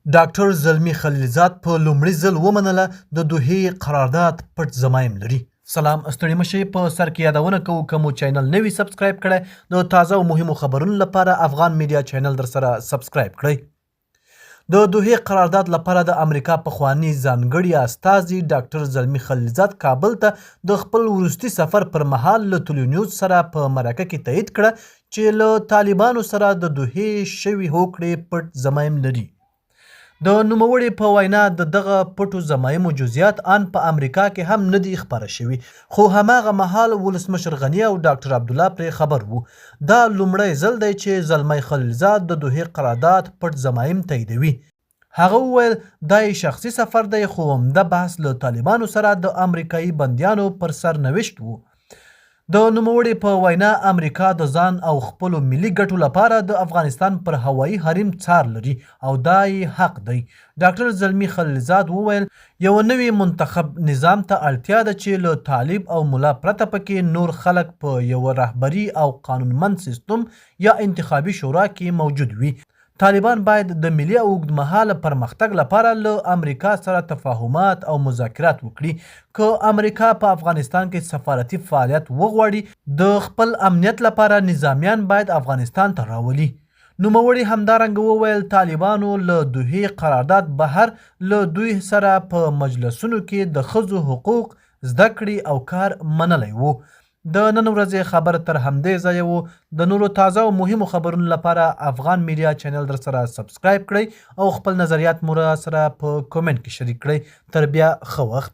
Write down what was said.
ډاکټر زلمي خلیلزاد په لومړي ځل ومنله د دوحې قرارداد پټ ضمایم لري. سلام، ستړي مشئ. په سر کې یادونه کوو که مو چینل نه وي سبسکرایب کړی د تازه او مهمو خبرونو لپاره افغان میډیا چینل در سره سبسکرایب کړئ. د دوحې قرارداد لپاره د امریکا پخواني ځانګړي استازي ډاکټر زلمي خلیلزاد کابل ته د خپل وروستي سفر پر مهال له ټلویزیون سره په مرکه کې تایید کړه چې له طالبانو سره د دوحې شوې هوکړې پټ ضمایم لري. د نوموړي په وینا د دغه پټو ضمایمو جزئیات ان په امریکا کې هم نه دي خپاره شوي، خو هماغه مهال ولسمشر غني او ډاکټر عبدالله پرې خبر وو. دا لومړی ځل دی چې زلمی خلیلزاد د دوحې قرارداد پټ ضمایم تاییدوي. هغه وویل دا یې شخصي سفر دی، خو عمده بحث له طالبانو سره د امریکایي بندیانو پر سرنوشت وو. د نوموړي په وینا امریکا د ځان او خپلو ملي ګټو لپاره د افغانستان پر هوایي حریم څار لري او دا یې حق دی. ډاکټر زلمي خلیلزاد وویل یو نوي منتخب نظام ته اړتیا ده چې له طالب او ملا پرته پکې نور خلک په یوه رهبري او قانونمند سیستم یا انتخابي شورا کې موجود وي. طالبان باید د ملي او اوږدمهاله پرمختګ لپاره له امریکا سره تفاهمات او مذاکرات وکړي. که امریکا په افغانستان کې سفارتي فعالیت وغواړي، د خپل امنیت لپاره نظامیان باید افغانستان ته راولي. نوموړي همدارنګه وویل طالبانو له دوحې قرارداد بهر له دوی سره په مجلسونو کې د ښځو حقوق، زده کړې او کار منلی وو. د نن ورځې خبر تر همدې ځایه وو. د نورو تازه او مهمو خبرونو لپاره افغان میډیا چینل در سره سبسکرایب کړئ او خپل نظریات مو را سره په کومنټ کې شریک کړئ. تر بیا ښه وخت.